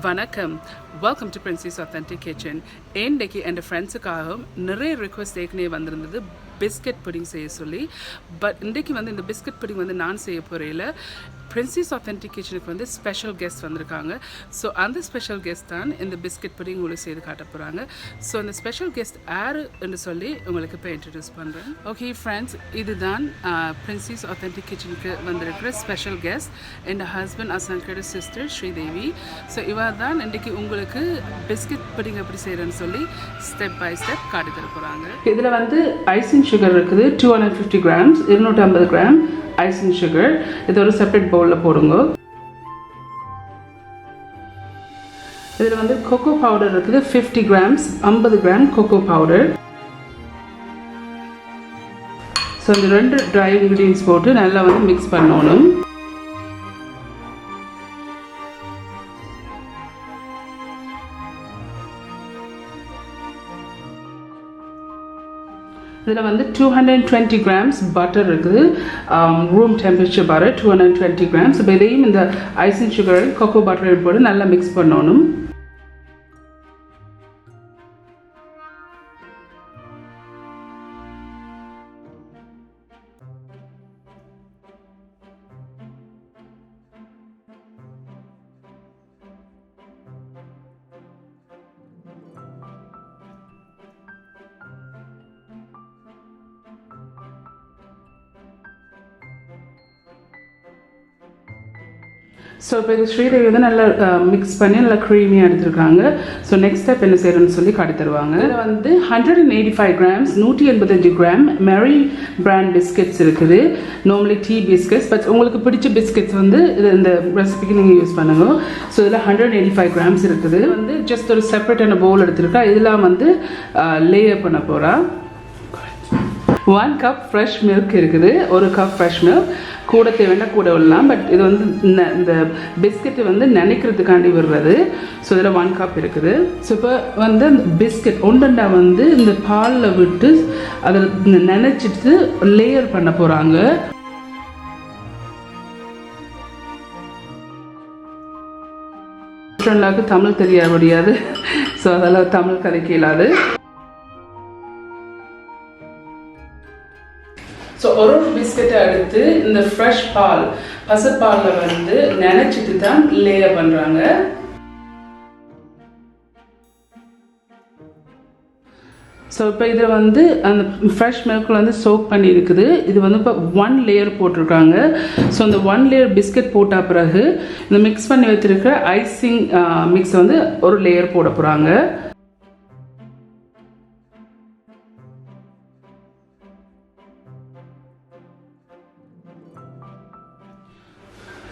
வணக்கம். Welcome to princess authentic kitchen. இன்றைக்கு என் ஃப்ரெண்ட்ஸுக்காகவும் நிறைய ரிக்வெஸ்ட் ஏற்கனவே வந்திருந்தது பிஸ்கட் புடிங் செய்ய சொல்லி. பட் இன்றைக்கு இந்த பிஸ்கட் புடிங் நான் செய்ய போகிறேன். பிரின்சிஸ் ஆத்தென்டிக் கிச்சனுக்கு ஸ்பெஷல் கெஸ்ட் வந்திருக்காங்க. ஸோ அந்த ஸ்பெஷல் கெஸ்ட் தான் இந்த பிஸ்கட் புடிங் உங்களுக்கு செய்து காட்ட போகிறாங்க. ஸோ அந்த ஸ்பெஷல் கெஸ்ட் யார் என்று சொல்லி உங்களுக்கு இப்போ இன்ட்ரடியூஸ் பண்ணுறேன். ஓகே ஃப்ரெண்ட்ஸ், இதுதான் பிரின்சிஸ் ஆத்தென்டிக் கிச்சனுக்கு வந்திருக்கிற ஸ்பெஷல் கெஸ்ட், என் ஹஸ்பண்ட் அசங்கோட சிஸ்டர் ஸ்ரீதேவி. ஸோ இவர் தான் இன்றைக்கு உங்களுக்கு பிஸ்கட் புடிங் எப்படி செய்கிறேன்னு சொல்லி ஸ்டெப் பை ஸ்டெப் காட்டி தர போகிறாங்க. இதில் ஐசிங் சுகர் இருக்குது 250 கிராம்ஸ், 250 கிராம் ஐசிங் சுகர். இது ஒரு செப்பரேட் பவுலில் போடுங்க. இதில் கொக்கோ பவுடர் இருக்குது 50 grams, 50 gram cocoa powder. So இந்த ரெண்டு ட்ரை இன்க்ரீடியன்ஸ் போட்டு நல்லா மிக்ஸ் பண்ணணும். இதில் 220 கிராம்ஸ் பட்டர் இருக்குது, ரூம் டெம்பரேச்சர் பட்டர் 220 கிராம்ஸ். இப்போ இதையும் இந்த ஐசிங் சுகர் கொக்கோ பட்டர் போட்டு நல்லா மிக்ஸ் பண்ணணும். ஸோ இப்போ இது ஸ்ரீதேவி நல்லா மிக்ஸ் பண்ணி நல்லா க்ரீமியாக எடுத்துருக்காங்க. ஸோ நெக்ஸ்ட் ஸ்டெப் என்ன செய்யணும்னு சொல்லி காட்டி தருவாங்க. இதில் 185 கிராம்ஸ், 185 கிராம் மேரி பிராண்ட் பிஸ்கெட்ஸ் இருக்குது. நார்மலி டீ பிஸ்கெட்ஸ், பட் உங்களுக்கு பிடிச்ச பிஸ்கெட்ஸ் இது இந்த ரெசிபிக்கு நீங்கள் யூஸ் பண்ணுங்க. ஸோ இதில் 185 கிராம்ஸ் இருக்குது. ஜஸ்ட் ஒரு செப்பரேட்டான பவுல் எடுத்துருக்கா. இதெல்லாம் லேயர் பண்ண போகிறா. 1 கப் ஃப்ரெஷ் மில்க் இருக்குது. 1 கப் ஃப்ரெஷ் மில்க் கூட தேவைன்னா கூட விடலாம். பட் இது இந்த பிஸ்கெட்டு நினைக்கிறதுக்காண்டி விடுறது. ஸோ இதில் 1 கப் இருக்குது. ஸோ இப்போ அந்த பிஸ்கெட் ஒன்றா இந்த பாலில் விட்டு அதில் நினைச்சிட்டு லேயர் பண்ண போகிறாங்க. தமிழ் தெரிய முடியாது, ஸோ அதெல்லாம் தமிழ் கதைக்கு இல்லாது. ஸோ ஒரு பிஸ்கெட்டை எடுத்து இந்த ஃப்ரெஷ் பால், பசுப்பாலில் நினைச்சிட்டு தான் லேயர் பண்ணுறாங்க. ஸோ இப்போ இதில் அந்த ஃப்ரெஷ் மில்கில் சோக் பண்ணி இருக்குது. இது இப்போ 1 லேயர் போட்டிருக்காங்க. ஸோ அந்த 1 லேயர் பிஸ்கெட் போட்ட பிறகு இந்த மிக்ஸ் பண்ணி வச்சுருக்க ஐசிங் மிக்ஸ் ஒரு லேயர் போட போகிறாங்க.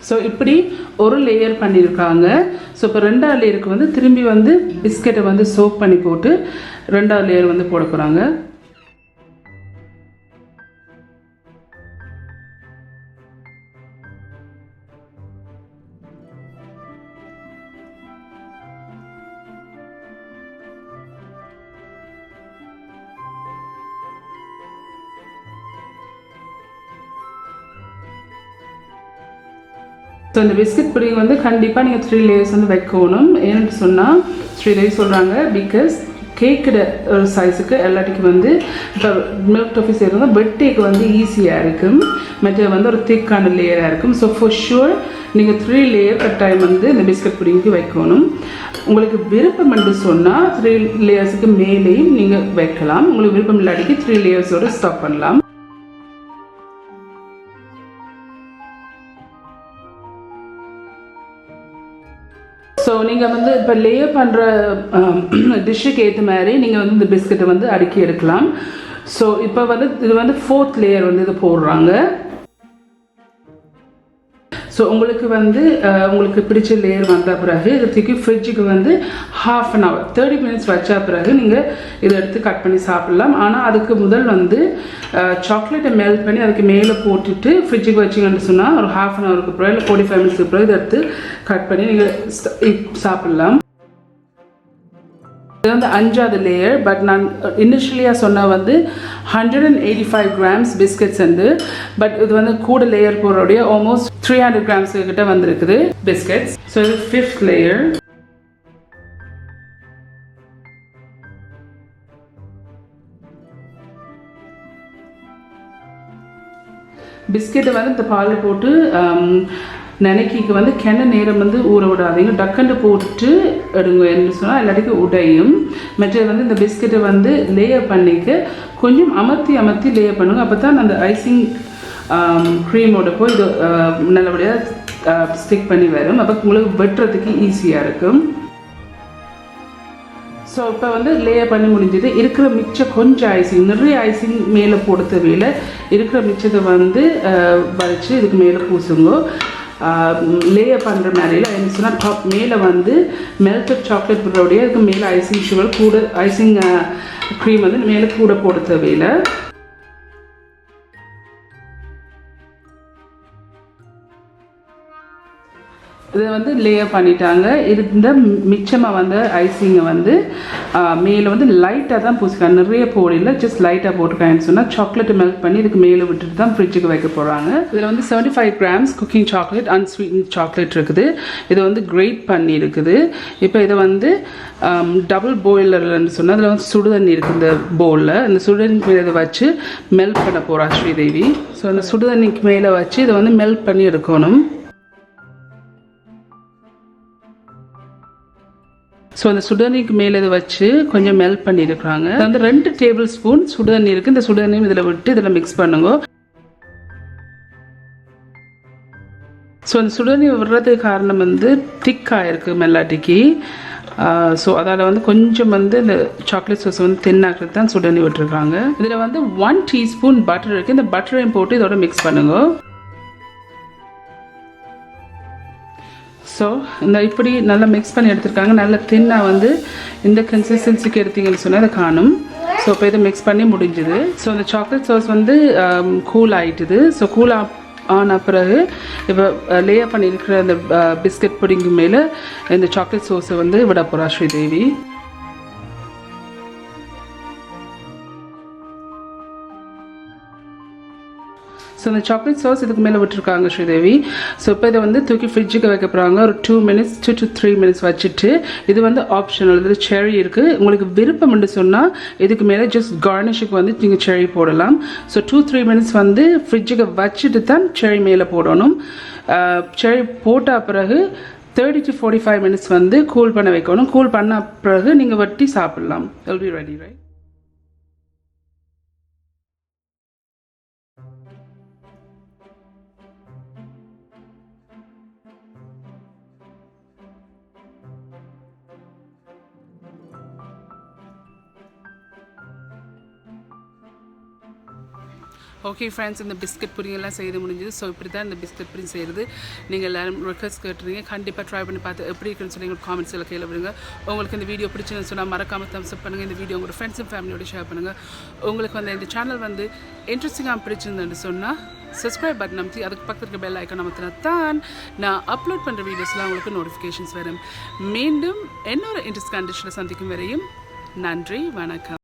ஸோ இப்படி ஒரு லேயர் பண்ணியிருக்காங்க. ஸோ இப்போ 2வது லேயருக்கு திரும்பி பிஸ்கெட்டை சோக் பண்ணி போட்டு 2வது லேயர் போட போகிறாங்க. ஸோ இந்த பிஸ்கட் புடிங் கண்டிப்பாக நீங்கள் 3 லேயர்ஸ் வைக்கணும். ஏன்னு சொன்னால் ஸ்ரீதேவி சொல்கிறாங்க, பிகாஸ் கேக்கோட ஒரு சைஸுக்கு எல்லாத்துக்கும் இப்போ மில்க் டாஃபி செய்கிறதா பெட்டேக்கு ஈஸியாக இருக்கும். மற்ற ஒரு திக்கான லேயராக இருக்கும். ஸோ ஃபார் ஷுர் நீங்கள் 3 லேயர் கட்டாயம் இந்த பிஸ்கட் புடிங்க்கு வைக்கணும். உங்களுக்கு விருப்பம் என்று சொன்னால் 3 லேயர்ஸுக்கு மேலேயும் நீங்கள் வைக்கலாம். உங்களுக்கு விருப்பம் இல்லாட்டிக்கு 3 லேயர்ஸோடு ஸ்டாப் பண்ணலாம். ஸோ நீங்கள் இப்போ லேயர் பண்ணுற டிஷ்ஷுக்கு ஏற்ற மாதிரி நீங்கள் இந்த பிஸ்கெட்டை அடுக்கி எடுக்கலாம். ஸோ இப்போ இது 4th லேயர் இது போடுறாங்க. ஸோ உங்களுக்கு உங்களுக்கு பிடிச்ச லேயர் வந்த பிறகு இதை தூக்கி ஃப்ரிட்ஜுக்கு ½ an hour 30 minutes வச்சா பிறகு நீங்கள் இதை எடுத்து கட் பண்ணி சாப்பிட்லாம். ஆனால் அதுக்கு முதல் சாக்லேட்டை மெல்ட் பண்ணி அதுக்கு மேலே போட்டுட்டு ஃப்ரிட்ஜுக்கு வச்சிங்கன்னு சொன்னால் ஒரு ½ an hourக்கு பிறகு இல்லை 45 minutes பிறகு இதை எடுத்து கட் பண்ணி நீங்கள் சாப்பிட்லாம். இது 5வது லேயர். பட் நான் இனிஷியலியாக சொன்ன 185 கிராம்ஸ் பிஸ்கெட்ஸ் பட் இது கூட லேயர் போடுறோடைய ஆல்மோஸ்ட் 300 கிராம்ஸ் கிட்ட வந்திருக்குது பிஸ்கெட்ஸ். ஸோ இது 5th லேயர். பிஸ்கெட்டை வந்து இந்த பாலில் போட்டு நினைக்கிக்கு வந்து கிண நேரம் வந்து ஊற விடாதீங்க, டக்குன்னு போட்டு எடுங்க என்று சொன்னால் எல்லாத்துக்கும் உடையும். மற்றது வந்து இந்த பிஸ்கெட்டை வந்து லேயர் பண்ணிக்க கொஞ்சம் அமர்த்தி லேயர் பண்ணுங்க. அப்போ தான் அந்த ஐசிங் க்ரீமோட போய் இது நல்லபடியாக ஸ்டிக் பண்ணி வரும். அப்போ உங்களுக்கு வெட்டுறதுக்கு ஈஸியாக இருக்கும். ஸோ இப்போ வந்து லேயர் பண்ணி முடிஞ்சது. இருக்கிற மிச்சம் கொஞ்சம் ஐசிங், நிறைய ஐசிங் மேலே போட தேவையில்லை. இருக்கிற மிச்சத்தை வந்து வச்சு இதுக்கு மேலே பூசுங்க. லேயர் பண்ணுற மாதிரிலாம் என்ன சொன்னால் டாப் மேலே வந்து மெல்டட் சாக்லேட் போடுறோடைய அதுக்கு மேலே ஐசிங் சுகர் கூட, ஐசிங் க்ரீம் வந்து மேலே கூட போட தேவையில்லை. இதை வந்து லேயர் பண்ணிட்டாங்க. இந்த மிச்சமாக வந்து ஐசிங்கை வந்து மேலே வந்து லைட்டாக தான் பூசிக்காங்க, நிறைய போடல, ஜஸ்ட் லைட்டாக போட்டுருக்காங்கன்னு சொன்னால் சாக்லேட்டை மெல்ட் பண்ணி இதுக்கு மேலே விட்டுட்டு தான் ஃப்ரிட்ஜுக்கு வைக்க போகிறாங்க. இதில் வந்து 75 grams cooking chocolate, unsweetened chocolate இருக்குது. இது வந்து கிரேட் பண்ணி இருக்குது. இப்போ இதை வந்து டபுள் பாய்லர்னு சொன்னால் அதில் வந்து சுடுதண்ணி இருக்குது இந்த பவுலில். இந்த சுடுதண்ணி மேலே இதை வச்சு மெல்ட் பண்ண போகிறா ஸ்ரீதேவி. ஸோ அந்த சுடுதண்ணிக்கு மேலே வச்சு இதை வந்து மெல்ட் பண்ணி எடுக்கணும். ஸோ அந்த சுடுதண்ணிக்கு மேலே இதை வச்சு கொஞ்சம் மெல்ட் பண்ணியிருக்கிறாங்க. வந்து 2 டேபிள் ஸ்பூன் சுடுதண்ணி இருக்குது. இந்த சுடுதண்ணியும் இதில் விட்டு இதில் மிக்ஸ் பண்ணுங்க. ஸோ அந்த சுடுதண்ணி விடுறதுக்கு காரணம் வந்து திக்காக இருக்குது மெல்லாட்டிக்கு. ஸோ அதால் வந்து கொஞ்சம் வந்து இந்த சாக்லேட் சாஸ் வந்து தென்னாக்கிறது தான் சுடுதண்ணி விட்டுருக்காங்க. இதில் வந்து 1 டீஸ்பூன் பட்டர் இருக்குது. இந்த பட்டரையும் போட்டு இதோட மிக்ஸ் பண்ணுங்க. ஸோ இந்த இப்படி நல்லா மிக்ஸ் பண்ணி எடுத்துருக்காங்க. நல்ல தின்னாக வந்து இந்த கன்சிஸ்டன்சிக்கு எடுத்தீங்கன்னு சொன்னால் அதை காணும். ஸோ இப்போ இதை மிக்ஸ் பண்ணி முடிஞ்சுது. ஸோ இந்த சாக்லேட் சாஸ் வந்து கூல் ஆகிட்டுது. ஸோ கூல் ஆன பிறகு இப்போ லேயர் பண்ணியிருக்கிற அந்த பிஸ்கட் புடிங்கு மேலே இந்த சாக்லேட் சாஸை வந்து விட போகிறா ஸ்ரீதேவி. ஸோ இந்த சாக்லேட் சாஸ் இதுக்கு மேலே விட்டுருக்காங்க ஸ்ரீதேவி. ஸோ இப்போ இதை வந்து தூக்கி ஃப்ரிட்ஜுக்கு வைக்க போகிறாங்க. ஒரு 2 to 3 minutes வச்சுட்டு, இது வந்து ஆப்ஷனல், இது செரி இருக்குது. உங்களுக்கு விருப்பம் என்று சொன்னால் இதுக்கு மேலே ஜஸ்ட் கார்னிஷுக்கு வந்து நீங்கள் செரி போடலாம். ஸோ 2-3 minutes வந்து ஃப்ரிட்ஜுக்கு வச்சுட்டு தான் செரி மேலே போடணும். செரி போட்ட பிறகு 30 to 45 minutes வந்து கூல் பண்ண வைக்கணும். கூல் பண்ண பிறகு நீங்கள் வெட்டி சாப்பிட்லாம். It will be ready, right? Okay friends, இந்த பிஸ்கட் புடிங் எல்லாம் செய்து முடிஞ்சது. ஸோ இப்படி தான் இந்த பிஸ்கட் புடிங் செய்கிறது. நீங்கள் எல்லோரும் ரெக்வஸ்ட் கேட்டுருங்க. கண்டிப்பாக ட்ரை பண்ணி பார்த்து எப்படி இருக்குன்னு சொல்லி உங்களுக்கு காமெண்ட்ஸில் கீழே விடுங்க. உங்களுக்கு இந்த வீடியோ பிடிச்சுன்னு சொன்னால் மறக்காமல் தம்ஸ் அப் பண்ணுங்கள். இந்த வீடியோ உங்களோட ஃப்ரெண்ட்ஸ் அண்ட் ஃபேமிலியோட ஷேர் பண்ணுங்கள். உங்களுக்கு வந்து இந்த சேனல் வந்து இன்ட்ரெஸ்டிங்காக பிடிச்சிருந்தேன்னு சொன்னால் சப்ஸ்கிரைப் பட்டன் அமைத்தி அதுக்கு பக்கத்துக்கு பெல் ஐக்கான் அமைத்தினா தான் நான் அப்லோட் பண்ணுற வீடியோஸ்லாம் உங்களுக்கு நோட்டிஃபிகேஷன்ஸ் வரும். மீண்டும் இன்னொரு இன்ட்ரெஸ்ட் கண்டிஷனில் சந்திக்கும் வரையும் நன்றி, வணக்கம்.